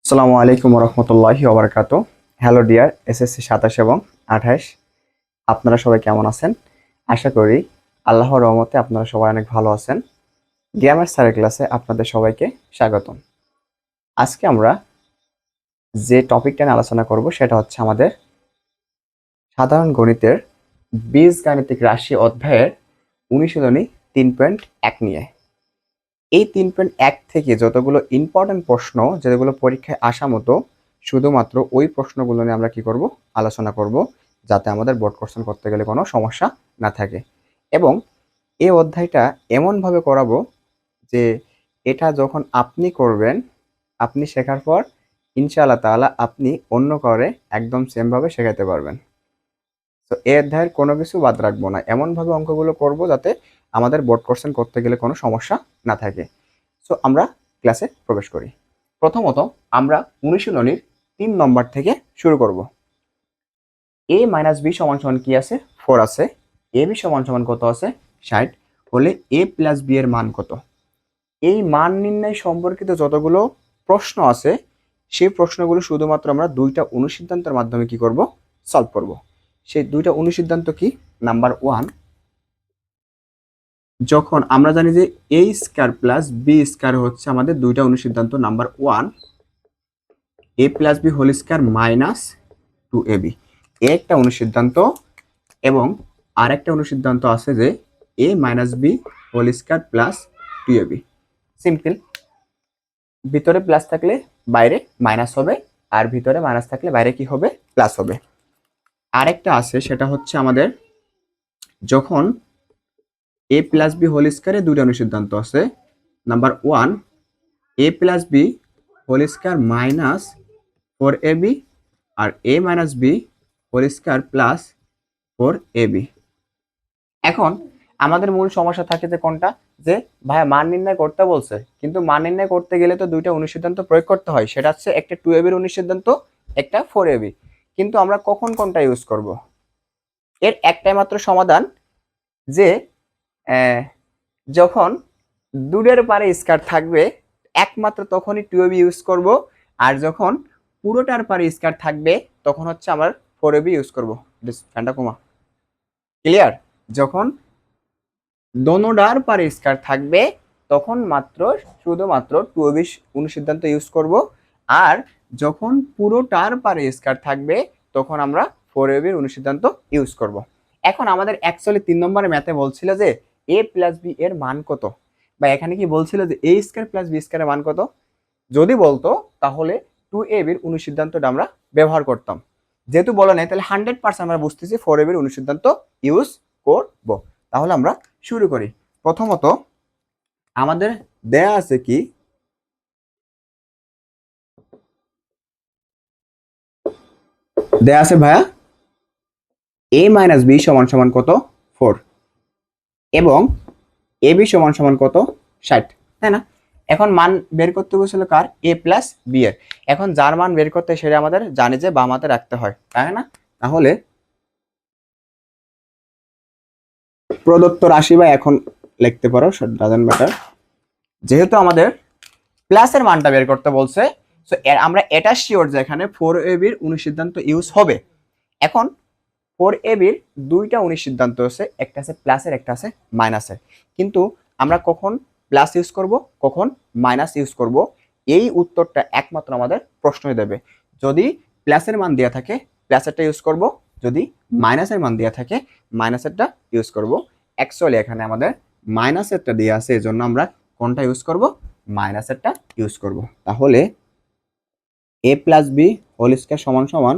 আসসালামু আলাইকুম রহমতুল্লাহি ওবরাকাতু। হ্যালো ডিয়ার এসএসসি 27 এবং 28, আপনারা সবাই কেমন আছেন? আশা করি আল্লাহর রহমতে আপনারা সবাই অনেক ভালো আছেন। গ্রামার স্যারের ক্লাসে আপনাদের সবাইকে স্বাগতম। আজকে আমরা যে টপিকটা নিয়ে আলোচনা করব সেটা হচ্ছে আমাদের সাধারণ গণিতের বীজগাণিতিক রাশি অধ্যায়ের অনুশীলনী 3.1 নিয়ে। এই 3.1 থেকে যতগুলো ইম্পর্টেন্ট প্রশ্ন যেগুলো পরীক্ষায় আসা মতো শুধুমাত্র ওই প্রশ্নগুলো নিয়ে আমরা কি করব, আলোচনা করব, যাতে আমাদের বোর্ড কোশ্চেন করতে গেলে কোনো সমস্যা না থাকে। এবং এই অধ্যায়টা এমনভাবে করাবো যে এটা যখন আপনি করবেন, আপনি শেখার পর ইনশাআল্লাহ তাআলা আপনি অন্য করে একদম সেমভাবে শেখাতে পারবেন। তো এই অধ্যায়ের কোনো কিছু বাদ রাখবো না, এমনভাবে অঙ্কগুলো করব যাতে আমাদের বোর্ড কোশ্চেন করতে গেলে কোনো সমস্যা না থাকে। সো আমরা ক্লাসে প্রবেশ করি। প্রথমত আমরা অনুশীলনীর 3 নম্বর থেকে শুরু করব। a মাইনাস বি সমান সমান কি আছে? 4 আছে। এ বি সমান সমান কত আছে? 60 হলে a প্লাস বি এর মান কত? এই মান নির্ণয় সম্পর্কিত যতগুলো প্রশ্ন আছে সেই প্রশ্নগুলো শুধুমাত্র আমরা দুইটা অনুসিদ্ধান্তের মাধ্যমে কি করব, সলভ করব। সেই দুইটা অনুসিদ্ধান্ত কি? নাম্বার 1, যখন আমরা জানি যে a square plus b square হচ্ছে আমাদের দুইটা অনুসিদ্ধান্ত। Number 1, a plus B whole square minus 2ab একটা অনুসিদ্ধান্ত, এবং আরেকটা অনুসিদ্ধান্ত আছে যে a minus B whole square plus 2ab। Simple, ভিতরে প্লাস থাকলে বাইরে মাইনাস হবে, আর ভিতরে মাইনাস থাকলে বাইরে কি হবে? প্লাস হবে। আরেকটা আছে সেটা হচ্ছে আমাদের যখন a প্লাস বি হোল স্কয়ারে দুইটা অনুসিদ্ধান্ত আছে। Number 1, a plus B whole square minus 4ab আর a minus B whole square plus 4ab। এখন আমাদের মূল সমস্যা থাকে যে কোনটা, যে ভাইয়া মান নির্ণয় করতে বলছে, কিন্তু মান নির্ণয় করতে গেলে তো দুইটা অনুসিদ্ধান্ত প্রয়োগ করতে হয়। সেটা হচ্ছে একটা 2ab এর অনুসিদ্ধান্ত, একটা 4ab। কিন্তু আমরা কখন কোনটা ইউজ করব? এর একটাই মাত্র সমাধান, যে যখন দুটোর পারে স্কয়ার থাকবে একমাত্র তখনই 2ab ইউজ করব, আর যখন পুরোটার পারে স্কয়ার থাকবে তখন হচ্ছে আমার 4ab ইউজ করব। ফ্যানটা কমা। ক্লিয়ার? যখন দোনোটার পারে স্কয়ার থাকবে তখন মাত্র শুধুমাত্র 2ab অনুসিদ্ধান্ত ইউজ করব, আর যখন পুরোটার পারে স্কয়ার থাকবে তখন আমরা 4ab এর অনুসিদ্ধান্ত ইউজ করব। এখন আমাদের অ্যাকচুয়ালি 3 নম্বরের ম্যাথে বলছিল যে a প্লাস বি এর মান কত, বা এখানে কি বলছিল যে a স্কয়ার প্লাস বি স্কয়ারের মান কত। যদি বলতো তাহলে 2ab এর অনুসিদ্ধান্তটা আমরা ব্যবহার করতাম। যেহেতু বলে নাই তাহলে 100% আমরা বুঝতেছি 4ab এর অনুসিদ্ধান্ত ইউজ করব। তাহলে আমরা শুরু করি। প্রথমত আমাদের দেয়া আছে কি, দেয়া আছে ভাইয়া a মাইনাস বি সমান সমান কত? 4, এবং এ বি সমান সমান কত? 60, তাই না? এখন মান বের করতে বলেছিল কার? a প্লাস বি এর। এখন যার মান বের করতে সেটা আমাদের জানি যে বাম হাতে রাখতে হয়, তাই না? তাহলে প্রদত্ত রাশি বা এখন লিখতে পারো, ডাজন্ট ম্যাটার। যেহেতু আমাদের প্লাসের মানটা বের করতে বলছে, সো আমরা এটা শিওর যে এখানে 4ab এর অনুসিদ্ধান্ত ইউজ হবে। এখন 4ab এর দুইটা অনুসিদ্ধান্ত আছে, একটা আছে প্লাসের, একটা আছে মাইনাসের। কিন্তু আমরা কখন প্লাস ইউজ করব, কখন মাইনাস ইউজ করব, এই উত্তরটা একমাত্র আমাদের প্রশ্নই দেবে। যদি প্লাসের মান দেওয়া থাকে প্লাসেরটা ইউজ করব, যদি মাইনাসের মান দেওয়া থাকে মাইনাসেরটা ইউজ করব। অ্যাকচুয়ালি এখানে আমাদের মাইনাসেরটা দেওয়া আছে, এজন্য আমরা কোনটা ইউজ করব? মাইনাসেরটা ইউজ করব। তাহলে a plus B whole square সমান সমান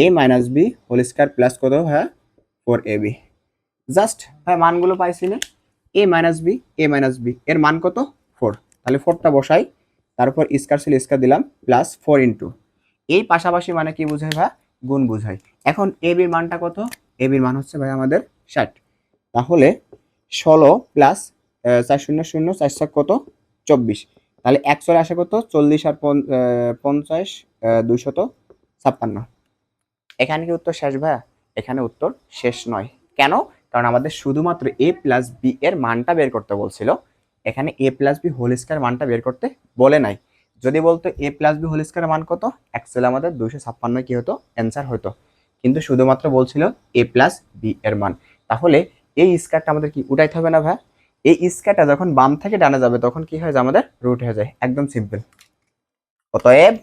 a minus B whole square plus কত? হ্যাঁ, 4ab। জাস্ট হ্যাঁ মানগুলো পাইছি না, a minus B, a minus B এর মান কত? 4। তাহলে 4টা বসাই, তারপর স্কয়ার ছিল স্কয়ার দিলাম, প্লাস 4 ইন্টু এই পাশাপাশি মানে কি বোঝায় ভাই? গুণ বোঝায়। এখন a b এর মানটা কত? a b এর মান হচ্ছে ভাই আমাদের 60। তাহলে 16 প্লাস 4 শূন্য শূন্য 4 7 কত? 24। তাহলে 1 আসে কত? 40 আর 50 256। এখানে কি উত্তর শেষ ভাইয়া? এখানে উত্তর শেষ নয়। কেন? কারণ আমাদের শুধুমাত্র a প্লাস বি এর মানটা বের করতে বলছিল, এখানে a plus B whole square মানটা বের করতে বলে নাই। যদি বলতো এ প্লাস বি হোল স্কয়ারের মান কত, অ্যাকচুয়ালি আমাদের 256 কি হতো, অ্যান্সার হতো। কিন্তু শুধুমাত্র বলছিল এ প্লাস বি এর মান। তাহলে এই স্কয়ারটা আমাদের কি উঠাইতে হবে না ভাই? এই স্কয়ারটা যখন বাম থেকে ডানে যাবে তখন কি হয় যায়, আমাদের রুট হয়ে যায়। একদম সিম্পল। অতএব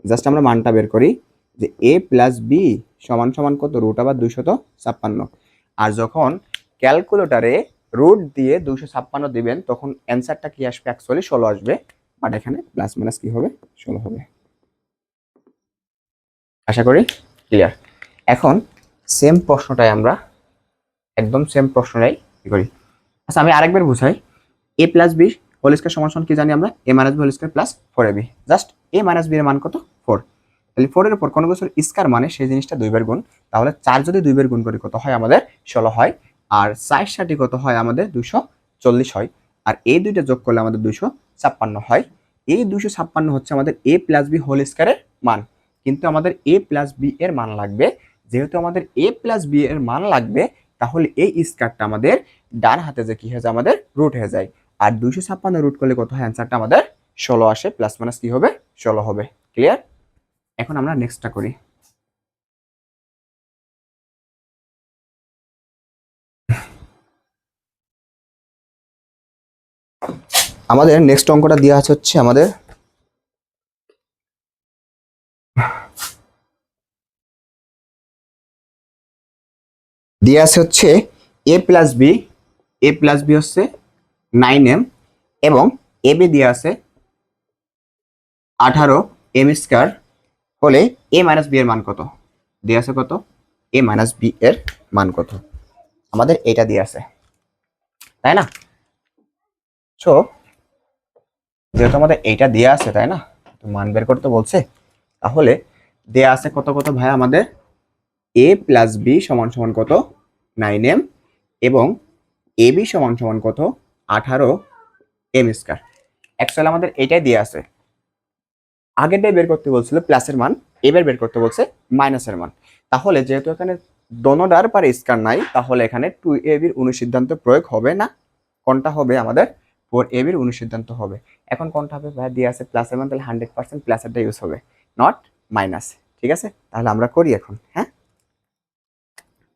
জাস্ট আমরা মানটা বের করি যে এ প্লাস বি সমান সমান কত, রুট আবার 256। আর যখন ক্যালকুলেটারে রুট দিয়ে 256 দিবেন তখন অ্যান্সারটা কি আসবে, অ্যাকচুয়ালি 16 আসবে। বাট এখানে প্লাস মাইনাস কি হবে, 16 হবে। আশা করি ক্লিয়ার। এখন সেম প্রশ্নটাই আমরা, একদম সেম প্রশ্নটাই কি করি। আচ্ছা আমি আরেকবার বুঝাই। A plus B whole square সমান সমান কি জানি আমরা, a minus B whole square plus 4ab। Just a minus B এর মান কত, 4। তাহলে 4 এর উপর কোনো কিছুর স্কয়ার মানে সেই জিনিসটা দুইবার গুণ। তাহলে 4 যদি দুইবার গুণ করি কত হয়, আমাদের 16 হয়। আর 4 ষাটে কত হয়, আমাদের 240 হয়। আর এই দুইটা যোগ করলে আমাদের 256 হয়। এই 256 হচ্ছে আমাদের এ প্লাস বি হোল স্কয়ারের মান। কিন্তু আমাদের এ প্লাস বি এর মান লাগবে। যেহেতু আমাদের এ প্লাস বি এর মান লাগবে, তাহলে এই স্কয়ারটা আমাদের ডান হাতে যে কি হয়ে যায়, আমাদের রুট হয়ে যায়। আর 256 রুট করলে কত হয়, অ্যান্সারটা আমাদের 16 আসে। প্লাস মাইনাস কি হবে, 16 হবে। ক্লিয়ার। এখন আমরা নেক্সটটা করি। আমাদের নেক্সট অঙ্কটা দেওয়া আছে হচ্ছে, আমাদের দেওয়া আছে হচ্ছে a plus B, A plus B হচ্ছে 9m এবং এ বি দেওয়া আছে 18m স্কয়ার হলে এ মাইনাস বি এর মান কত। দেওয়া আছে কত, এ মাইনাস বি এর মান কত, আমাদের এটা দেওয়া আছে, তাই না? সো যেহেতু আমাদের এইটা দেওয়া আছে, তাই না, তো মান বের করতে বলছে, তাহলে দেওয়া আছে কত কত ভাই, আমাদের এ প্লাস বি সমান সমান কত, 9m এবং এ বি সমান সমান কত, 18m স্কয়ার। অ্যাকচুয়ালি আমাদের এটাই দিয়ে আছে। আগেরটাই বের করতে বলছিল প্লাসের মান, এবার বের করতে বলছে মাইনাসের মান। তাহলে যেহেতু এখানে দোনোটার পারে স্কয়ার নাই, তাহলে এখানে 2ab এর অনুসিদ্ধান্ত প্রয়োগ হবে না। কোনটা হবে, আমাদের 4ab এর অনুসিদ্ধান্ত হবে। এখন কোনটা হবে ভাই, দিয়ে আছে প্লাসের মান, তাহলে 100% প্লাসেরটা ইউজ হবে, নট মাইনাস। ঠিক আছে, তাহলে আমরা করি এখন। হ্যাঁ,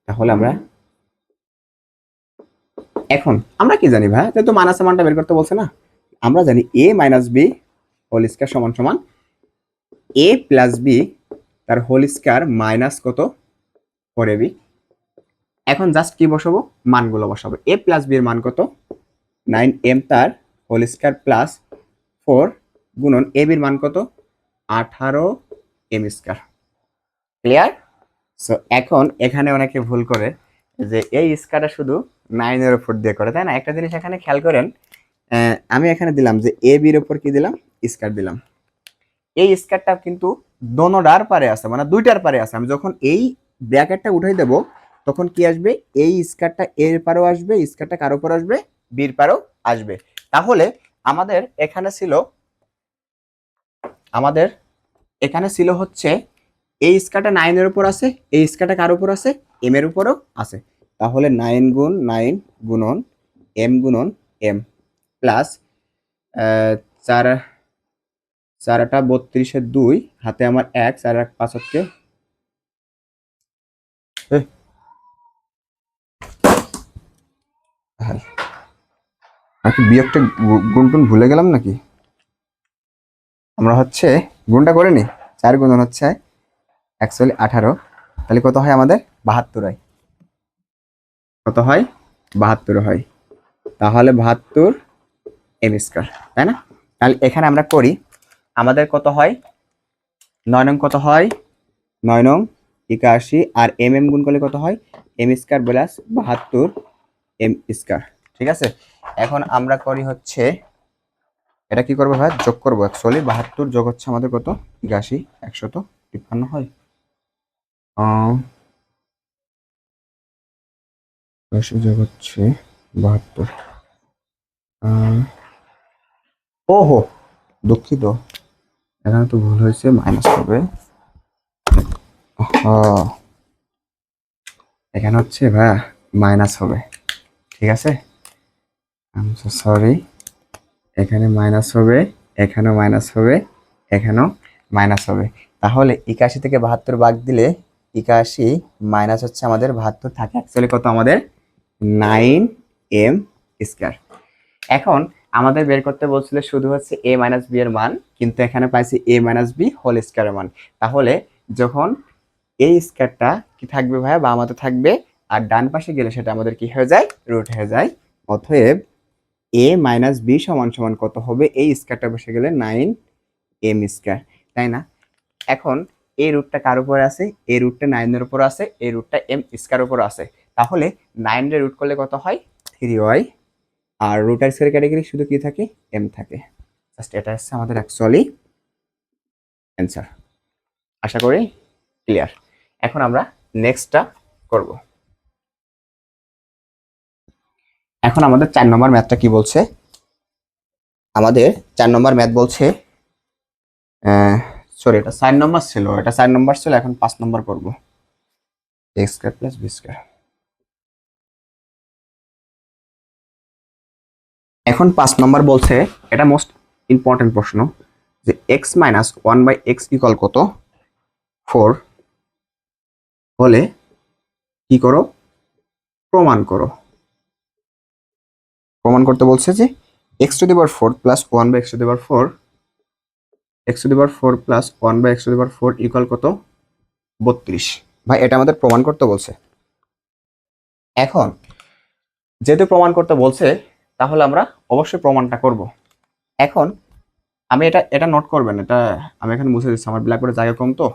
তাহলে আমরা এখন আমরা কি জানি ভাই, যেহেতু মাইনাসের মানটা বের করতে বলছে না, আমরা জানি এ মাইনাস বি হোল স্কয়ার সমান সমান এ প্লাস বি তার হোল স্কয়ার মাইনাস কত, 4ab। এখন জাস্ট কি বসাবো, মানগুলো বসাবো। এ প্লাস বি এর মান কত, 9m তার হোল স্কয়ার প্লাস 4 গুণন এ বির মান কত, 18m স্কয়ার। ক্লিয়ার। সো এখন এখানে অনেকে ভুল করে যে এই স্কয়ারটা শুধু 9 এর উপর দিয়ে করে, তাই না? একটা জিনিস এখানে খেয়াল করেন, আমি এখানে দিলাম যে এ বির উপর কি দিলাম, স্কয়ার দিলাম। এই স্কয়ারটা কিন্তু দোনোটার পারে আছে, মানে দুইটার পারে আছে। আমি যখন এই ব্র্যাকেটটা উঠাই দেব তখন কি আসবে, এই স্কয়ারটা এর পারেও আসবে, স্কয়ারটা কার উপর আসবে, বির পারেও আসবে। তাহলে আমাদের এখানে ছিল, আমাদের এখানে ছিল হচ্ছে এই স্কয়ারটা 9 এর উপর আছে, এই স্কয়ারটা কার উপর আছে, এম এর উপরও আছে। তাহলে 9 গুণ 9 গুণন গুণন এম প্লাস 4 4টা 32 2 হাতে আমার 1, 4 1 5 হচ্ছে নাকি বিয়োগটা গুণটুন ভুলে গেলাম নাকি, আমরা হচ্ছে গুণটা করে নি। 4 গুণন হচ্ছে অ্যাকচুয়ালি 18, তাহলে কত হয় আমাদের, 72 হয়। কত হয়, 72 হয়। তাহলে 72 এম স্কয়ার, তাই না? তাহলে এখানে আমরা করি, আমাদের কত হয়, 9 নং কত হয়, 9 নং 81 আর এম গুণ করলে কত হয়, M square plus 72 M square. ঠিক আছে, এখন আমরা করি হচ্ছে, এটা কি করবো ভাই, যোগ করবো। অ্যাকচুয়ালি 72 যোগ হচ্ছে আমাদের কত, 81 153 হয়। 80 যোগ হচ্ছে 72। ওহো, দুঃখিত, এখানে তো ভুল হয়েছে, মাইনাস হবে। এখানে হচ্ছে ভাই মাইনাস হবে। ঠিক আছে, সরি, এখানে মাইনাস হবে এখানেও মাইনাস হবে, এখানেও মাইনাস হবে। তাহলে 81 থেকে 72 বাদ দিলে 81 মাইনাস হচ্ছে আমাদের 72 থাকে অ্যাকচুয়ালি কত আমাদের 9m স্কয়ার। এখন আমাদের বের করতে বলছিল শুধু হচ্ছে a মাইনাস b এর মান, কিন্তু এখানে পাইছি a মাইনাস b হোল স্কয়ারের মান। তাহলে যখন এই স্কয়ারটা কি থাকবে ভাইয়া, বাম হাতে থাকবে, আর ডান পাশে গেলে সেটা আমাদের কি হয়ে যায়, রুট হয়ে যায়। অতএব a মাইনাস b সমান সমান কত হবে, এই স্কয়ারটা বসে গেলে 9m স্কয়ার, তাই না? এখন এই রুটটা কার উপরে আছে, এই রুটটা 9 এর উপর আছে, এই রুটটা m স্কয়ার উপর আছে। তাহলে 9 এর রুট করলে কত হয়, 3y, আর রুট আর স্কয়ার ক্যাটাগরি শুধু কি থাকে, m থাকে। জাস্ট এটা হচ্ছে আমাদের অ্যাকচুয়ালি অ্যান্সার। আশা করি ক্লিয়ার। এখন আমরা নেক্সটটা করব। এখন আমাদের 4 নম্বর ম্যাথটা কি বলছে, আমাদের 4 নম্বর ম্যাথ বলছে, সরি এটা 4 নম্বর ছিল, এটা 4 নম্বর ছিল, এখন 5 নম্বর করব। x square plus b square. এখন 5 নম্বর বলছে, এটা মোস্ট ইম্পর্টেন্ট প্রশ্ন, যে x মাইনাস 1/x ইকুয়াল কত 4 হলে কি করো, প্রমাণ করো। প্রমাণ করতে বলছে যে x to the power 4 plus 1/x to the power 4, x to the power 4 plus 1/x to the power 4 equal কত, 32। ভাই এটা আমাদের প্রমাণ করতে বলছে। এখন যেহেতু প্রমাণ করতে বলছে, তাহলে আমরা অবশ্যই প্রমাণটা করব। এখন আমি এটা এটা নোট করবেন, এটা আমি এখানে মুছে দিচ্ছি, আমার ব্ল্যাকবোর্ডে জায়গা কম, তো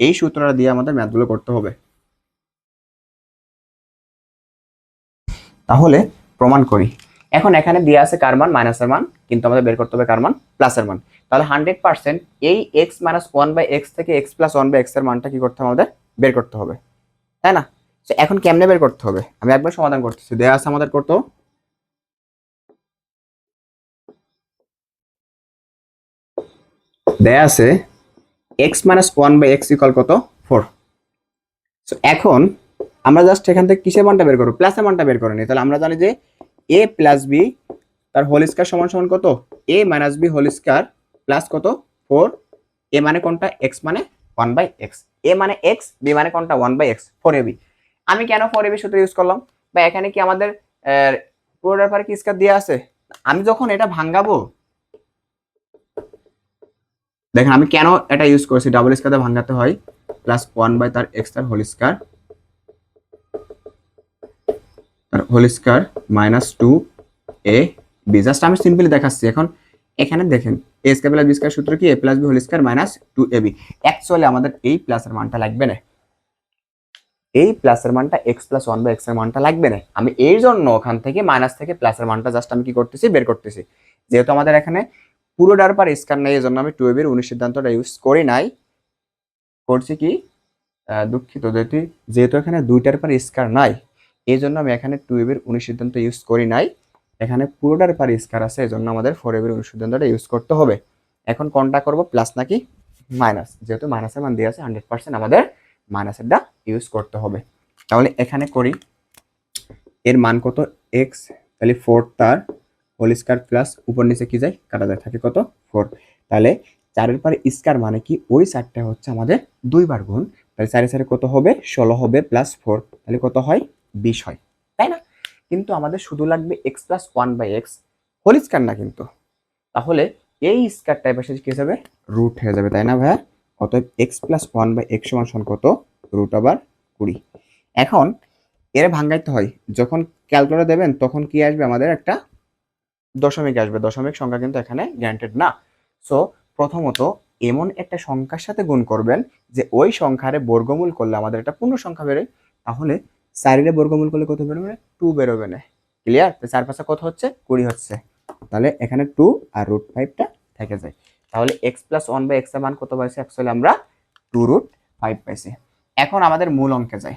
এই সূত্রটা দিয়ে আমাদের ম্যাথগুলো করতে হবে। তাহলে প্রমাণ করি। এখন এখানে দেওয়া আছে কার মান, মাইনাসের মান, কিন্তু আমাদের বের করতে হবে কার মান, প্লাসের মান। তাহলে 100% এই x মাইনাস 1/x থেকে x প্লাস 1/x এর মানটা কি করতে হবে, আমাদের বের করতে হবে, তাই না? তো এখন কেমনে বের করতে হবে, আমি একবার সমাধান করতেছি। দেওয়া আছে আমাদের কত, দেয়া আছে x মাইনাস 1/x ইকুয়াল কত, 4। সো এখন আমরা জাস্ট এখান থেকে কিসের মানটা বের করব, প্লাসের মানটা বের করে নিই। তাহলে আমরা জানি যে a প্লাস b তার হোল স্কয়ার সমান সমান কত, a minus b whole square plus কত, 4। a মানে কোনটা, x মানে 1/x, a মানে x, b মানে কোনটা 1/x, 4ab। আমি কেন 4ab সূত্র ইউজ করলাম, বা এখানে কি আমাদের পুরোটার পরে কি স্কয়ার দেওয়া আছে, আমি যখন এটা ভাঙাবো, দেখেন আমি কেন এটা ইউজ করছি, ডাবল স্কয়ার ভাঙাতে হয়, প্লাস 1 তার x তার হোল স্কয়ার, তার whole square minus 2ab। Just আমি সিম্পলি দেখাচ্ছি। এখন এখানে দেখেন a square plus b square সূত্র কি, a plus b whole square minus 2ab। Actually আমাদের এই প্লাসের মানটা লাগবে না, এই প্লাসের মানটা x প্লাস 1/x এর মানটা লাগবে না। আমি এই জন্য ওখান থেকে মাইনাস থেকে প্লাসের মানটা জাস্ট আমি কি করতেছি, বের করতেছি। যেহেতু আমাদের এখানে পুরোটার পর স্কয়ার নেই, এই জন্য আমি 2ab এর 19 সিদ্ধান্তটা ইউজ করি নাই, করছি কি, দুঃখিত, যেহেতু এখানে দুইটার পর স্কয়ার নাই, এই জন্য আমি এখানে 2ab এর 19 সিদ্ধান্ত ইউজ করি নাই। এখানে পুরোটার পর স্কয়ার আছে, এই জন্য আমাদের 4ab এর 19 সিদ্ধান্তটা ইউজ করতে হবে। এখন কোনটা করব, প্লাস নাকি মাইনাস, যেহেতু মাইনাসের মান দিয়ে আছে 100% আমাদের মাইনাসেরটা ইউজ করতে হবে। তাহলে এখানে করি, এর মান কত, x, তাহলে 4 তার হোল স্কয়ার প্লাস উপর নিচে কি যায়, কাটা যায়, থাকে কত, 4। তাহলে 4 এর পরে স্কয়ার মানে কি, ওই 4টা হচ্ছে আমাদের দুইবার গুণ, তাহলে 4 এর 4 কত হবে, 16 হবে, প্লাস 4, তাহলে কত হয়, 20 হয়, তাই না? কিন্তু আমাদের শুধু লাগবে x plus 1/x whole square না কিন্তু। তাহলে এই স্কয়ারটা এপাশে কি হয়ে যাবে, রুট হয়ে যাবে, তাই না ভাইয়া? অতএব x প্লাস 1/x সমান কত, রুট ওভার 20। এখন এর ভাঙাইতে হয়, যখন ক্যালকুলেটর দেবেন তখন কি আসবে, আমাদের একটা দশমিক আসবে। দশমিক সংখ্যা কিন্তু এখানে গ্যারান্টেড না। সো প্রথমত এমন একটা সংখ্যার সাথে গুণ করবেন যে ওই সংখ্যারে বর্গমূল করলে আমাদের একটা পূর্ণ সংখ্যা বেরোয়। তাহলে 4 এর বর্গমূল করলে কত বেরোবে, 2 বেরোবে না। ক্লিয়ার? তো 4 5 কত হচ্ছে, 20 হচ্ছে। তাহলে এখানে 2 আর √5টা থেকে যায়। তাহলে x প্লাস 1/x এর মান কত পাইছি, অ্যাকচুয়ালি আমরা 2√5 পাইছি। এখন আমাদের মূল অঙ্কে যাই,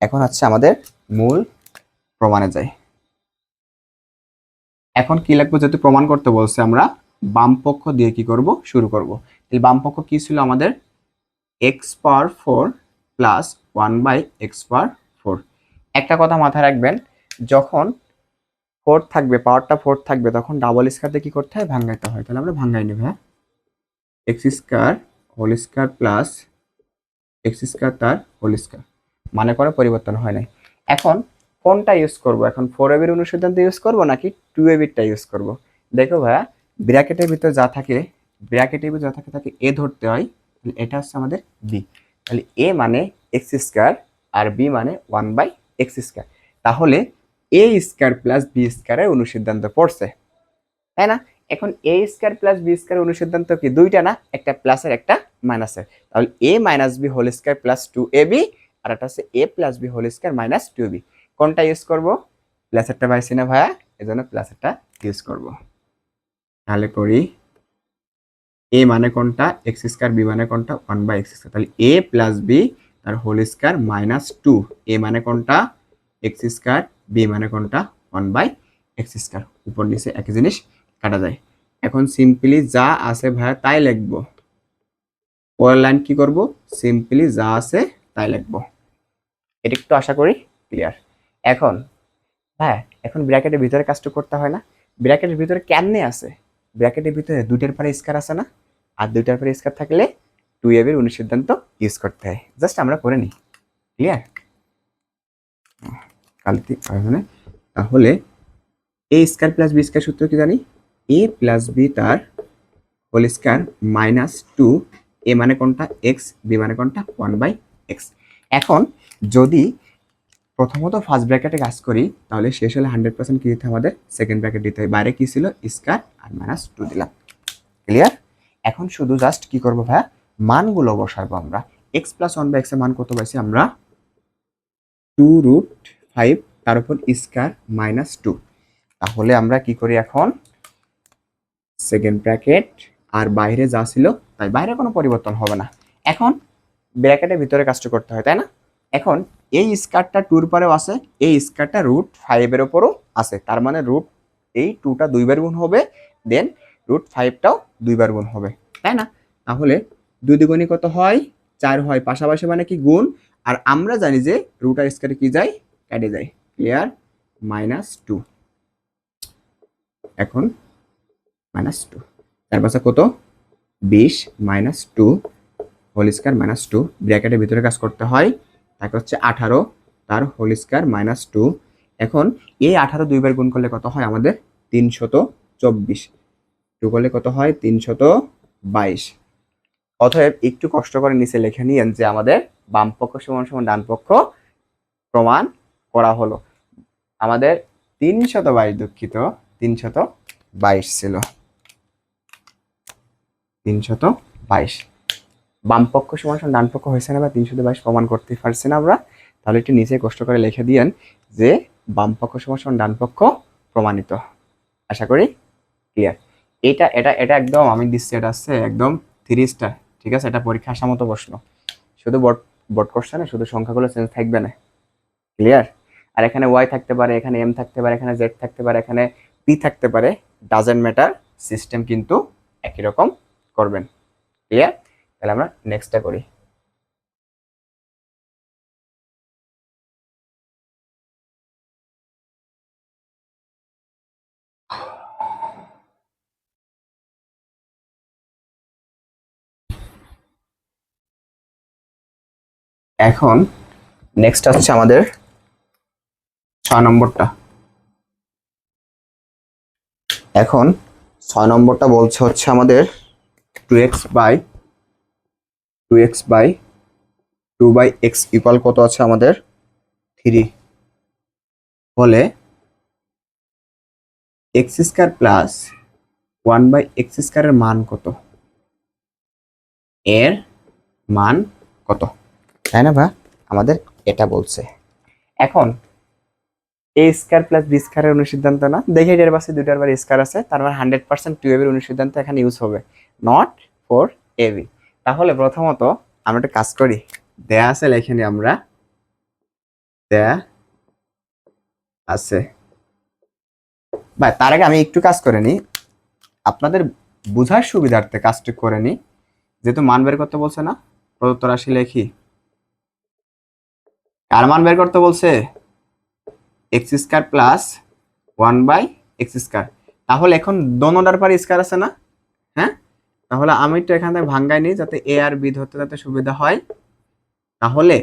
এখন হচ্ছে আমাদের মূল প্রমাণে যাই। এখন কি লিখবো, যেহেতু প্রমাণ করতে বলছে, আমরা বাম পক্ষ দিয়ে কি করব, শুরু করব। তাহলে বাম পক্ষ কি ছিল আমাদের, x পাওয়ার 4 প্লাস 1/x পাওয়ার 4। একটা কথা মাথায় রাখবেন, যখন 4 থাকবে, পাওয়ারটা 4 থাকবে, তখন ডাবল স্কয়ার দিয়ে কি করতে হয়, ভাঙাইতে হয়। তাহলে আমরা ভাঙাই নেব। হ্যাঁ, x square whole square plus x square তার হোল স্কয়ার, মানে কোনো পরিবর্তন হয় নাই। এখন কোনটা ইউজ করব, এখন 4ab এর অনুসিদ্ধান্ত ইউজ করব নাকি 2ab টা ইউজ করব? দেখো ভাইয়া, ব্র্যাকেটের ভিতর যা থাকে, ব্র্যাকেটের ভিতর যা থাকে তাকে এ ধরতে হয়। তাহলে এটা হচ্ছে আমাদের বি। তাহলে এ মানে এক্স স্কয়ার আর বি মানে 1/x স্কয়ার। তাহলে এ স্কয়ার প্লাস বি স্কয়ারের অনুসিদ্ধান্ত পড়ছে, তাই না? এখন a square plus b square অনুসিদ্ধান্ত কি দুইটা না, একটা প্লাসের একটা মাইনাসের। তাহলে a minus B whole square plus 2ab, আর একটা হচ্ছে a plus B whole square minus 2b। কোনটা ইউজ করব? প্লাসেরটা পাইছি না ভাইয়া, এজন্য প্লাসেরটা ইউজ করব। তাহলে করি, এ মানে কোনটা, এক্স স্কয়ার, বি মানে কোনটা, 1/x স্কয়ার। তাহলে এ প্লাস বি তার হোল স্কয়ার মাইনাস 2, এ মানে কোনটা, এক্স স্কয়ার, বি মানে কোনটা, 1/x স্কয়ার। উপর নিচে একই জিনিস কাটা যায়। এখন সিম্পলি যা আছে ভাইয়া তাই লিখবো। পরের লাইন কি করব, সিম্পলি যা আছে তাই লিখবো। এটা একটু আশা করি ক্লিয়ার। এখন হ্যাঁ, এখন ব্র্যাকেটের ভিতরে কাজটা করতে হয় না? ব্র্যাকেটের ভিতরে কেমনে আছে, ব্র্যাকেটের ভিতরে দুইটার পরে স্কয়ার আছে না, আর দুইটার পরে স্কয়ার থাকলে 2ab এর অনুসিদ্ধান্ত ইউজ করতে হয়। জাস্ট আমরা করে নিই, ক্লিয়ার? তাহলে a square plus b square সূত্র কি জানি, এ প্লাস বি তার হোল স্কয়ার মাইনাস 2, এ মানে কোনটা, এক্স, বি মানে কোনটা, 1/x। এখন যদি প্রথমত ফার্স্ট ব্র্যাকেটে কাজ করি, তাহলে শেষ হলে 100% কি দিতে আমাদের সেকেন্ড ব্র্যাকেট দিতে হয়। বাইরে কি ছিল, স্কয়ার আর মাইনাস 2 দিলাম, ক্লিয়ার? এখন শুধু জাস্ট কি করবো ভাইয়া, মানগুলো বসাবো আমরা। এক্স প্লাস 1/x এর মান কত পাইছি আমরা, 2√5, তার উপর স্কয়ার মাইনাস 2। তাহলে আমরা কি করি এখন, সেকেন্ড ব্র্যাকেট আর বাইরে যা ছিল তাই, বাইরে কোনো পরিবর্তন হবে না। এখন ব্র্যাকেটের ভিতরে কাজটা করতে হয়, তাই না? এখন এই স্কয়ারটা 2 এর পরেও আছে, এই স্কয়ারটা √5 এর উপরও আছে, তার মানে এই 2টা দুইবার গুণ হবে, দেন √5টাও দুইবার গুণ হবে, তাই না? তাহলে 2 দ্বিগুণে কত হয়, 4 হয়, পাশাপাশি মানে কি গুণ। আর আমরা জানি যে রুট আর স্কয়ারে কি যায়, কেটে যায়, ক্লিয়ার? -2। এখন -2, তার পাশে কত, 20 -2 হোল স্কয়ার -2, ব্র্যাকেটের ভিতরে কাজ করতে হয়। তাকে হচ্ছে 18 তার হোল স্কয়ার -2। এখন এই 18 দুইবার গুণ করলে কত হয় আমাদের, 324। 2 করলে কত হয়, 322। অতএব একটু কষ্ট করে নিচে লিখে নিয়েন যে আমাদের বাম পক্ষ সমান সমান ডান পক্ষ প্রমাণ করা হলো। আমাদের 322, দুঃখিত, 322 ছিল, 322। বাম পক্ষ সমান সমান ডান পক্ষ হয়েছে না, বা 322 প্রমাণ করতে পারছি না আমরা? তাহলে একটু নিচে কষ্ট করে লিখে দিয়েন যে বাম পক্ষ সমান সমান ডান পক্ষ প্রমাণিত। আশা করি ক্লিয়ার। এটা এটা এটা একদম আমি দিচ্ছি, এটা আছে একদম 3 স্টার, ঠিক আছে? এটা পরীক্ষা আসার মতো প্রশ্ন, শুধু বোর্ড কোশ্চেনে শুধু সংখ্যাগুলো চেঞ্জ থাকবে না, ক্লিয়ার? আর এখানে ওয়াই থাকতে পারে, এখানে এম থাকতে পারে, এখানে জেড থাকতে পারে, এখানে পি থাকতে পারে, ডাজেন্ট ম্যাটার, সিস্টেম কিন্তু একই রকম করবেন, ক্লিয়ার? তাহলে আমরা নেক্সটটা করি। এখন নেক্সট হচ্ছে আমাদের 6 নম্বরটা। এখন 6 নম্বরটা বলছে হচ্ছে আমাদের 2x ইকুয়াল কত আছে আমাদের, 3 হলে এক্স স্কয়ার প্লাস 1/x স্কয়ারের মান কত, এর মান কত, তাই না ভাই? আমাদের এটা বলছে। এখন এ স্কয়ার প্লাস বি স্কয়ারের অনুসিদ্ধান্ত না, দেখে এটার পাশে দুইটার বার স্কয়ার আছে, তার মানে 100% 2ab এর অনুসিদ্ধান্ত এখানে ইউজ হবে, নট ফর ab। তাহলে প্রথমত আমরা একটা কাজ করি, দেয়া আছে লিখে নিই আমরা, দেয়া আছে ভাই। তার আগে আমি একটু কাজ করে নিই, আপনাদের বোঝার সুবিধার্থে কাজটি করে নিই। যেহেতু মান বের করতে বলছে না, প্রদত্ত রাশি লেখি। কার মান বের করতে বলছে, এক্স স্কয়ার প্লাস 1/x²। তাহলে এখন দোনোটার পর স্কয়ার আছে না? হ্যাঁ, তাহলে আমি একটু এখান থেকে ভাঙ্গাই নিই যাতে এ আর বি ধরতে যাতে সুবিধা হয়। তাহলে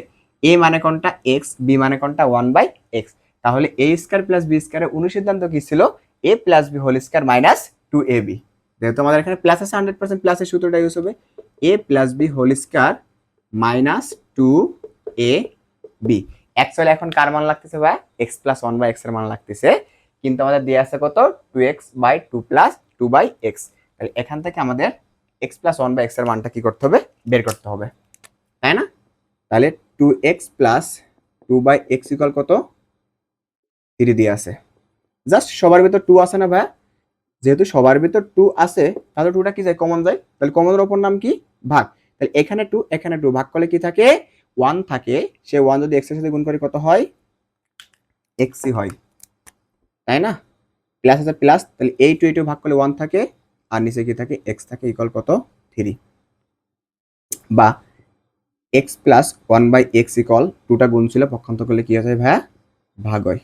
এ মানে কোনটা এক্স, বি মানে কোনটা 1/x। তাহলে এ স্কয়ার প্লাস বি স্কয়ারের অনুসিদ্ধান্ত কি ছিল? A plus B whole square minus 2ab। যেহেতু আমাদের এখানে প্লাস আছে 100% প্লাসের সূত্রটা ইউজ হবে a plus B whole square minus 2ab। Actually এখন কার মান লাগতেছে ভাই? এক্স প্লাস 1/x এর মান লাগতেছে, কিন্তু আমাদের দেয়া আছে কত? 2x/2 plus 2/x। তাহলে এখান থেকে আমাদের x প্লাস 1/x এর মানটা কি করতে হবে? বের করতে হবে, তাই না? তাহলে 2x প্লাস 2/x ইকুয়াল কত? 3 দিয়ে আছে। জাস্ট সবার ভিতর 2 আছে না ভাই? যেহেতু সবার ভিতর 2 আছে তাহলে 2টা কি যায়? কমন যায়। তাহলে কমনের অপর নাম কি? ভাগ। তাহলে এখানে 2 এখানে 2 ভাগ করলে কি থাকে? 1 থাকে। সে 1 যদি x এর সাথে গুণ করি কত হয়? x হয়, তাই না? প্লাস আছে প্লাস, তাহলে এই 2 এই 2 ভাগ করলে 1 থাকে আর নিচে কি থাকে? x থাকে ইকুয়াল কত? 3। বা x প্লাস 1/x ইকুয়াল 2টা গুণ ছিল পক্ষান্তর করলে কি হয় ভাইয়া? ভাগ হয়।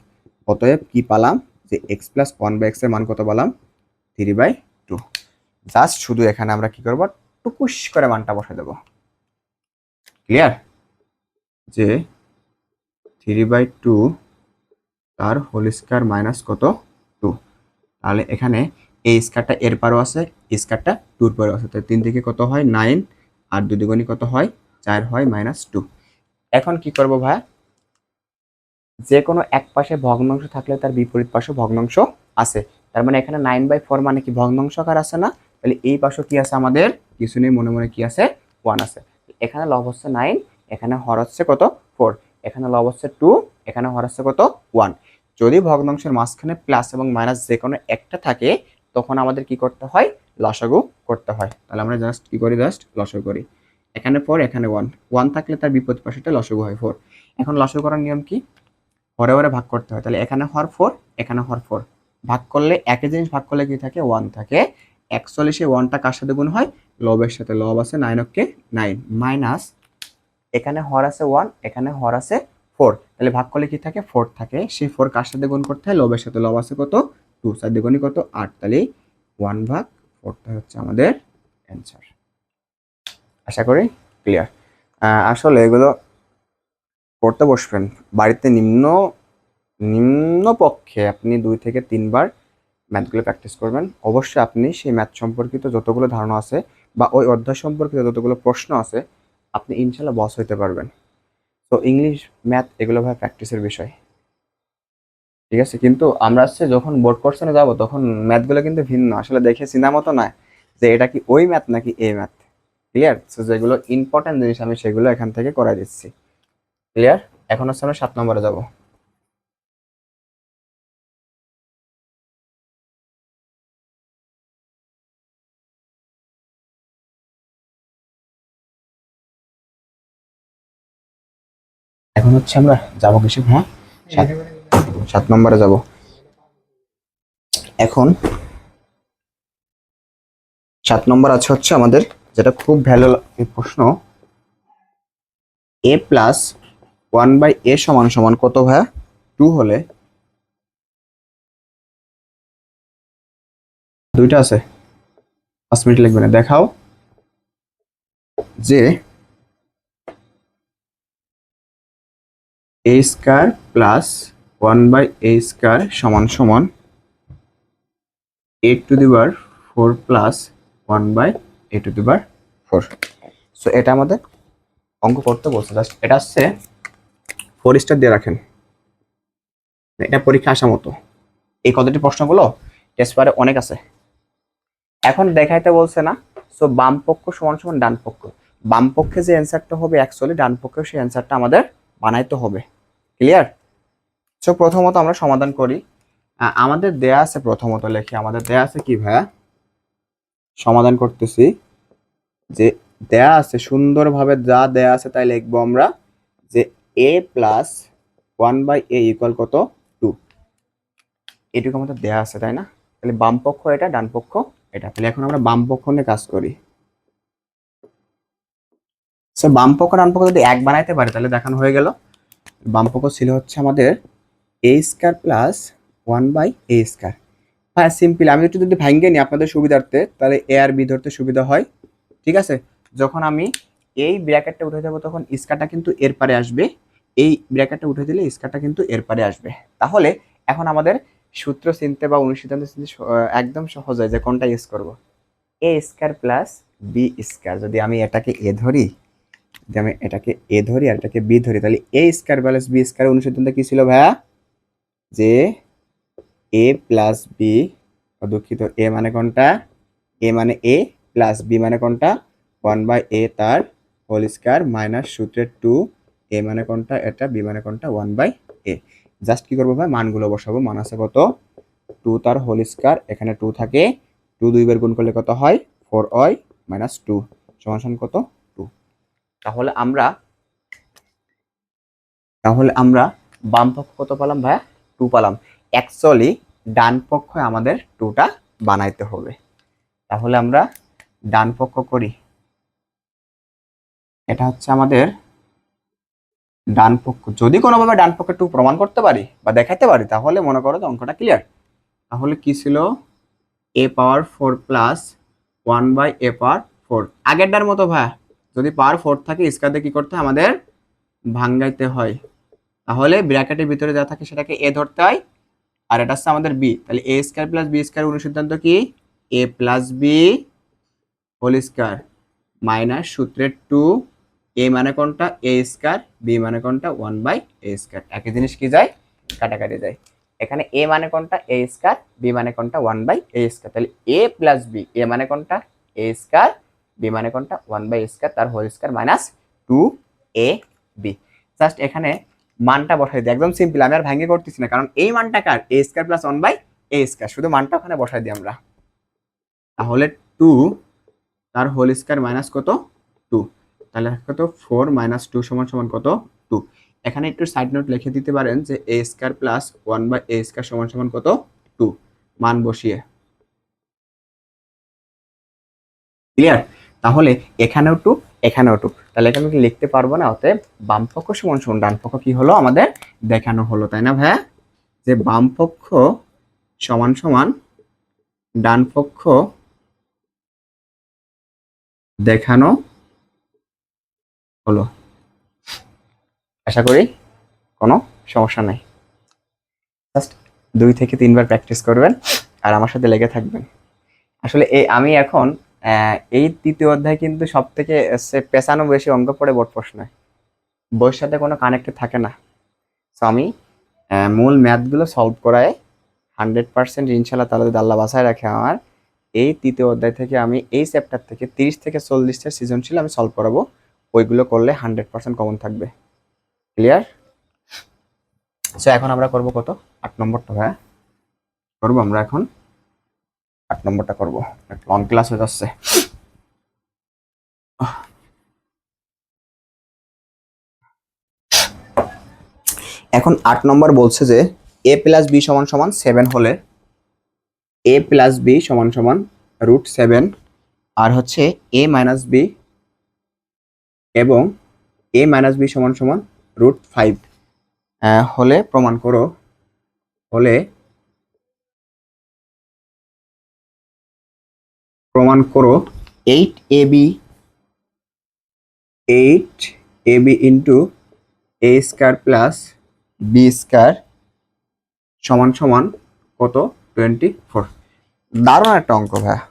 অতএব কি পালাম? যে x প্লাস 1/x এর মান কত পেলাম? 3/2। জাস্ট শুধু এখানে আমরা কি করব? টুকুস করে মানটা বসে দেব। ক্লিয়ার? যে 3/2 তার হোল স্কয়ার মাইনাস কত? 2। তাহলে এখানে এই স্কয়ারটা এর পারও আছে, স্কয়ারটা 2 এর পারও আছে। তাহলে 3 থেকে কত হয়? 9 আর 2 দুগুণে কত হয়? 4 হয় মাইনাস 2। এখন কি করব ভাই? যে কোনো এক পাশে ভগ্নাংশ থাকলে তার বিপরীত পাশে ভগ্নাংশ আছে। তার মানে এখানে 9/4 মানে কি? ভগ্নাংশ আকার আছে না? তাহলে এই পাশে কি আছে আমাদের? কিছু নেই, মনে মনে কি আছে? 1 আছে। এখানে লব হচ্ছে 9, এখানে হর হচ্ছে কত? 4। এখানে লব হচ্ছে 2, এখানে হর হচ্ছে কত? 1। যদি ভগ্নাংশের মাঝখানে প্লাস এবং মাইনাস যে কোনো একটা থাকে তখন আমাদের কি করতে হয়? লসাগু করতে হয়। তাহলে আমরা জাস্ট কি করি? জাস্ট লসাগু করি। এখানে 4, এখানে 1, 1 থাকলে তার বিপরীত পাশেটা লসাগু হয় 4। এখন লসাগু করার নিয়ম কি? হরে হরে ভাগ করতে হয়। তাহলে এখানে হর 4, এখানে হর 4, ভাগ করলে একই জিনিস ভাগ করলে কি থাকে? 1 থাকে। অ্যাকচুয়ালি সেই 1টা কার সাথে গুণ হয়? লবের সাথে। লব আছে 9 অক্ষে 9 মাইনাস এখানে হর আছে 1, এখানে হর আছে 4। তাহলে ভাগ করলে কি থাকে? 4 থাকে। সেই 4 কার সাথে গুণ করতে হয়? লবের সাথে। লব আছে কত? 2, 4 দ্বিগুণে কত? 8। তাহলে 1/4টা হচ্ছে আমাদের অ্যান্সার। আশা করি ক্লিয়ার। আসলে এগুলো পড়তে বসবেন বাড়িতে নিম্নপক্ষে আপনি 2 থেকে 3 বার ম্যাথগুলো প্র্যাকটিস করবেন। অবশ্যই আপনি সেই ম্যাথ সম্পর্কিত যতগুলো ধারণা আছে বা ওই অধ্যায় সম্পর্কিত যতগুলো প্রশ্ন আছে আপনি ইনশাল্লাহ বস হইতে পারবেন। তো ইংলিশ, ম্যাথ এগুলো ভাই প্র্যাকটিসের বিষয়, ঠিক আছে? কিন্তু আমরা হচ্ছে যখন বোর্ড কোশ্চেনে যাব তখন ম্যাথগুলো কিন্তু ভিন্ন। আসলে দেখে চিনা মতো নয় যে এটা কি ওই ম্যাথ নাকি এই ম্যাথ। ক্লিয়ার? সো যেগুলো ইম্পর্টেন্ট জিনিস আমি সেগুলো এখান থেকে করাই দিচ্ছি। ক্লিয়ার? এখন হচ্ছে আমরা 7 নম্বরে যাব। এখন হচ্ছে আমরা যাবো কিসে? হ্যাঁ, 7 নম্বরে যাব। এখন 7 নম্বর আছে হচ্ছে আমাদের যেটা খুব ভ্যালু প্রশ্ন, a প্লাস 1/a সমান সমান কত ভাইয়া? 2 হলে, দুইটা আছে 5 মিনিট লাগবে না, দেখাও যে a স্কয়ার প্লাস 1/a² সমান সমান a to the power 4 plus 1/a²। So এটা আমাদের অঙ্ক করতে বলছে। জাস্ট এটা হচ্ছে 4 স্টার দিয়ে রাখেন, এটা পরীক্ষা আসা মতো। এই কতটি প্রশ্নগুলো টেস্ট পেপারে অনেক আছে। এখন দেখাইতে বলছে না, সো বাম পক্ষ সমান সমান ডান পক্ষ। বাম পক্ষে যে অ্যান্সারটা হবে অ্যাকচুয়ালি ডান পক্ষে সেই অ্যান্সারটা আমাদের বানাইতে হবে। ক্লিয়ার? সো প্রথমত আমরা সমাধান করি। আমাদের দেয়া আছে, প্রথমত লেখি আমাদের দেয়া আছে কি ভাইয়া? সমাধান করতেছি যে দেয়া আছে সুন্দরভাবে, যা দেয়া আছে তাই লিখবো আমরা যে a প্লাস 1/a ইকুয়াল কত? 2। এটুকু আমাদের দেয়া আছে, তাই না? তাহলে বাম পক্ষ এটা, ডান পক্ষ এটা। তাহলে এখন আমরা বাম পক্ষ নিয়ে কাজ করি। সো বাম পক্ষ ডান পক্ষ যদি এক বানাইতে পারে তাহলে দেখানো হয়ে গেল। বাম পক্ষ ছিল হচ্ছে আমাদের a স্কয়ার প্লাস 1/a²। হ্যাঁ, সিম্পল। আমি একটু যদি ভাঙ্গে নিই আপনাদের সুবিধার্থে, তাহলে এ আর বি ধরতে সুবিধা হয়। ঠিক আছে, যখন আমি এই ব্র্যাকেটটা উঠে যাবো তখন স্কারটা কিন্তু এর পারে আসবে, এই ব্র্যাকেটটা উঠে দিলে স্কারটা কিন্তু এর পারে আসবে। তাহলে এখন আমাদের সূত্র চিনতে বা অনুসিদ্ধান্ত চিনতে একদম সহজ হয় যে কোনটা ইউজ করব। a² plus b²। যদি আমি এটাকে এ ধরি, যদি আমি এটাকে এ ধরি আর এটাকে বি ধরি, তাহলে a² প্লাস b² অনুসিদ্ধান্ত কি ছিল ভাইয়া? যে a প্লাস বি, দুঃখিত, এ মানে কোনটা? এ মানে এ প্লাস বি মানে কোনটা? 1/a তার হোল স্কয়ার মাইনাস সূত্রের 2। এ মানে কোনটা? এটা। বি মানে কোনটা? 1/a। জাস্ট কি করবো ভাই? মানগুলো বসাবো। মান আছে কত? 2 তার হোল স্কয়ার, এখানে 2 থাকে, 2 দুইবার গুণ করলে কত হয়? 4y মাইনাস 2 সমান কত? 2। তাহলে আমরা বাম পক্ষ কত পেলাম ভাইয়া? 2 পেলাম। অ্যাকচুয়ালি ডান পক্ষ আমাদের 2টা বানাইতে হবে। তাহলে আমরা ডান পক্ষ করি। এটা হচ্ছে আমাদের ডান পক্ষ। যদি কোনোভাবে ডান পক্ষে 2 প্রমাণ করতে পারি বা দেখাতে পারি, তাহলে মনে করো যে অঙ্কটা ক্লিয়ার। তাহলে কি ছিল? a পাওয়ার 4 প্লাস 1/a পাওয়ার 4। আগেরটার মতো ভাইয়া, যদি পাওয়ার 4 থাকে স্কয়ার দিয়ে কি করতে হয়? আমাদের ভাঙ্গাইতে হয়। তাহলে ব্র্যাকেটের ভিতরে যা থাকে সেটাকে a ধরতে হয়, আর এটা হচ্ছে আমাদের b। তাহলে a² প্লাস b² অনুসিদ্ধান্ত কি? a plus B whole square minus সূত্রের 2। a মানে কোনটা? a²। b মানে কোনটা? 1/a²। একই জিনিস কি যায়? কাটাকাটি যায়। এখানে a মানে কোনটা? a²। b মানে কোনটা? 1/a²। তাহলে a প্লাস b, a মানে কোনটা? a²। b মানে কোনটা? 1/a², তার whole square minus 2ab। Just এখানে মানটা বসাই দিই, একদম সিম্পল। আমি আর ভাঙে করতেছি না, কারণ এই মানটা কার? a² plus 1/a²। শুধু মানটা ওখানে বসাই দিই আমরা। তাহলে 2 তার হোল স্কয়ার মাইনাস কত? 2। তাহলে কত? 4 মাইনাস 2 সমান সমান কত? 2। এখানে একটু সাইড নোট লিখে দিতে পারেন যে a² প্লাস 1/a² সমান সমান কত? 2। মান বসিয়ে। ক্লিয়ার? তাহলে এখানেও 2, এখানেও 2। তাহলে এখানে কি লিখতে পারবো না? অতএব বাম পক্ষ সমান সমান ডান পক্ষ কি হলো? আমাদের দেখানো হলো, তাই না ভাইয়া? যে বাম পক্ষ সমান সমান ডান পক্ষ দেখানো হলো। আশা করি কোনো সমস্যা নাই। জাস্ট 2 থেকে 3 বার প্র্যাকটিস করবেন আর আমার সাথে লেগে থাকবেন। আসলে আমি এখন এই তৃতীয় অধ্যায় কিন্তু সব থেকে পেছানো বেশি অঙ্ক পড়ে বোর্ড প্রশ্নে, বইয়ের সাথে কোনো কানেক্টেড থাকে না। তো আমি মূল ম্যাথগুলো সলভ করায় 100% ইনশাল্লাহ তাহলে যদি আল্লাহ বাসায় রাখে, আমার এই তৃতীয় অধ্যায় থেকে আমি এই চ্যাপ্টার থেকে 30 থেকে 40টা সৃজনশীল আমি সলভ করাবো। ওইগুলো করলে 100% কমন থাকবে। ক্লিয়ার? সো এখন আমরা করব কত? 8 নম্বরটা ভাইয়া করবো আমরা এখন। 8 নম্বরটা করবো, লং ক্লাস হয়ে যাচ্ছে। এখন 8 নম্বর বলছে যে a প্লাস বি সমান সমান 7 হলে a প্লাস বি সমান সমান √7, আর হচ্ছে a মাইনাস বি এবং a মাইনাস বি সমান সমান √5 হলে প্রমাণ করো। হলে প্রমাণ করো 8ab into a² plus b² সমান সমান কত? 24। দারুণ একটা অঙ্ক ভাইয়া,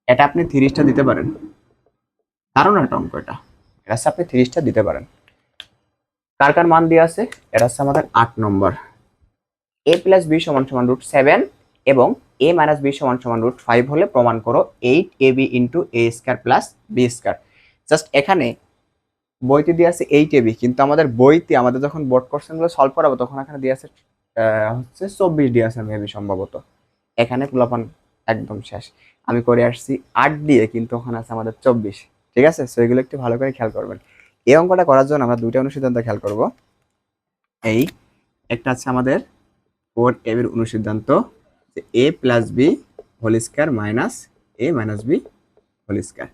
এটা আপনি 30টা দিতে পারেন। দারুণ একটা অঙ্ক এটা, এটা আপনি 30টা দিতে পারেন। কার কার মান দিয়ে আছে? এটা হচ্ছে আমাদের 8 নম্বর। a প্লাস বি সমান সমান √7 এবং a মাইনাস বি সমান সমান √5 হলে প্রমাণ করো 8ab into a² plus b²। Just এখানে বইতে দিয়ে আছে 8ab, কিন্তু আমাদের বইতে আমাদের যখন বোর্ড কোশ্চেনগুলো সলভ করাবো তখন এখানে দিয়ে আছে হচ্ছে 24 দিয়ে আছে মেবি সম্ভবত। এখানে পোলাপান একদম শেষ। আমি করে আসছি 8 দিয়ে, কিন্তু ওখানে আছে আমাদের 24। ঠিক আছে, সো এগুলো একটু ভালো করে খেয়াল করবেন। এই অঙ্কটা করার জন্য আমরা দুইটা অনুসিদ্ধান্ত খেয়াল করব। এই একটা আছে আমাদের 4ab এর অনুসিদ্ধান্ত, যে a plus B whole square minus a minus B whole square,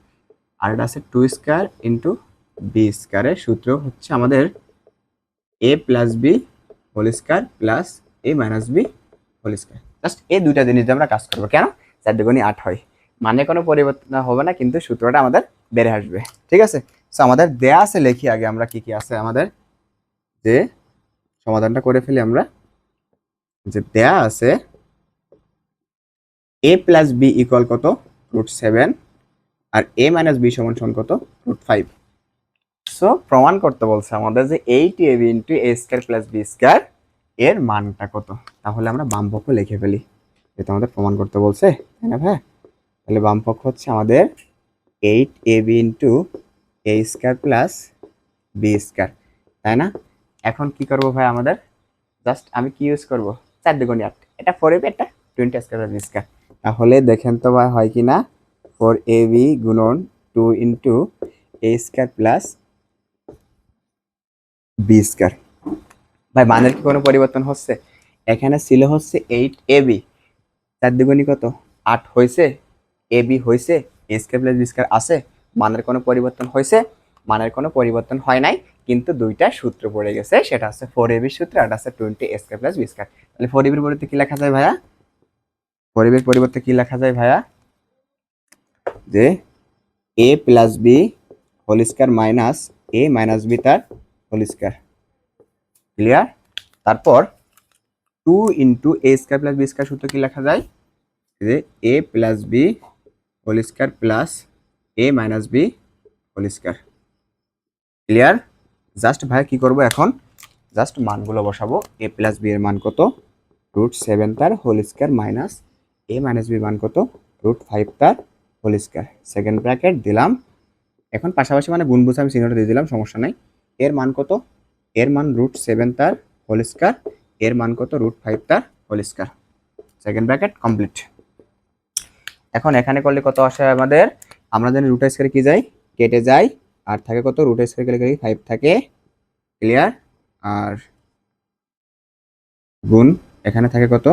আর এটা আছে 2² ইন্টু b² এর সূত্র হচ্ছে আমাদের a plus B whole square plus a minus B whole square. Just এই দুইটা জিনিস দিয়ে আমরা কাজ করবো। কেন? 4 দুগুণে 8 হয়, মানে কোনো পরিবর্তন হবে না, কিন্তু সূত্রটা আমাদের বেড়ে আসবে। ঠিক আছে, সো আমাদের দেয়া আছে, লিখি আগে আমরা কি কি আছে আমাদের, যে সমাধানটা করে ফেলি আমরা। যে দেয়া আছে a প্লাস বি ইকুয়াল কত, √7, আর a মাইনাস বি সমান সমান কত, √5। সো প্রমাণ করতে বলছে আমাদের যে 8ab into a square plus b square এর মানটা কত। তাহলে আমরা বাম পক্ষ লিখে ফেলি, যেটা আমাদের প্রমাণ করতে বলছে, তাই না ভাই? তাহলে বাম পক্ষ হচ্ছে আমাদের 8ab into a square plus b square, তাই না? এখন কি করব ভাই, আমাদের জাস্ট আমি কি ইউজ করব, 4 দুগুণে 8, এটা 4ab, এটা 20 স্কয়ার প্লাস বি স্কয়ার। তাহলে দেখেন তো ভাই হয় কি না, 4ab গুণন 2 into a square plus b square. ভাই মানের কি কোনো পরিবর্তন হচ্ছে? এখানে ছিল হচ্ছে 8ab, 4 দুগুণে কত, 8 হয়েছে, ab হয়েছে, a square plus b square আছে, মানের কোনো পরিবর্তন হয়েছে? মানের কোনো পরিবর্তন হয় নাই, কিন্তু দুইটা সূত্র পড়ে গেছে, সেটা হচ্ছে 4ab সূত্র, আর আছে 20 a square plus b square. তাহলে 4ab এর পরিবর্তে কি লেখা যায় ভাইয়া? 4ab এর পরিবর্তে কি লেখা যায় ভাইয়া? যে a plus B whole square minus a minus b তার হোল স্কয়ার। ক্লিয়ার? তারপর 2 into a square plus b square সূত্র কি লেখা যায়? যে a plus B whole square plus a minus B whole square. Clear? Just ভাই কি করব এখন, জাস্ট মানগুলো বসাবো। a প্লাস বি এর মান কত, √7 তার whole square minus a minus b মান কত, √5 তার হোল স্কয়ার। সেকেন্ড ব্র্যাকেট দিলাম। এখন পাশাপাশি মানে গুণ বুঝে আমি চিহ্নটা দিয়ে দিলাম, সমস্যা নাই। এর মান কত, এর মান √7 তার হোল স্কয়ার, এর মান কত, √5 তার whole square. Second bracket complete. এখন এখানে করলে কত আসে আমাদের, আমরা জানি রুট স্কয়ারে কি যায়, কেটে যায়, আর থাকে কত, রুট স্কয়ার গেলে 5 থাকে। ক্লিয়ার? আর গুণ এখানে থাকে কত,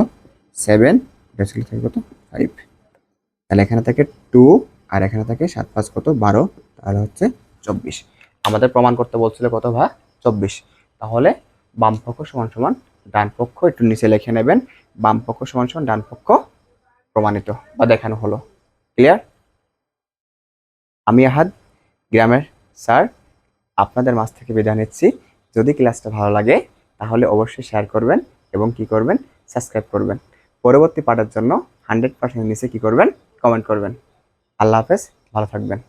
7, রুট স্কয়ার থাকে কত, 5। তাহলে এখানে থাকে 2, আর এখানে থাকে 7 5 কত, 12, তাহলে হচ্ছে 24। আমাদের প্রমাণ করতে বলছিল কত ভা, 24। তাহলে বাম পক্ষ সমান সমান ডান পক্ষ, একটু নিচে লিখে নেবেন, বাম পক্ষ সমান সমান ডান পক্ষ প্রমাণিত বা দেখানো হলো। ক্লিয়ার? আমি আহাদ, গ্রামের স্যার, আপনাদের মাঝ থেকে বিদায় নিচ্ছি। যদি ক্লাসটা ভালো লাগে তাহলে অবশ্যই শেয়ার করবেন এবং কি করবেন, সাবস্ক্রাইব করবেন। পরবর্তী পাঠের জন্য 100% নিচে কি করবেন, কমেন্ট করবেন। আল্লাহ হাফেজ, ভালো থাকবেন।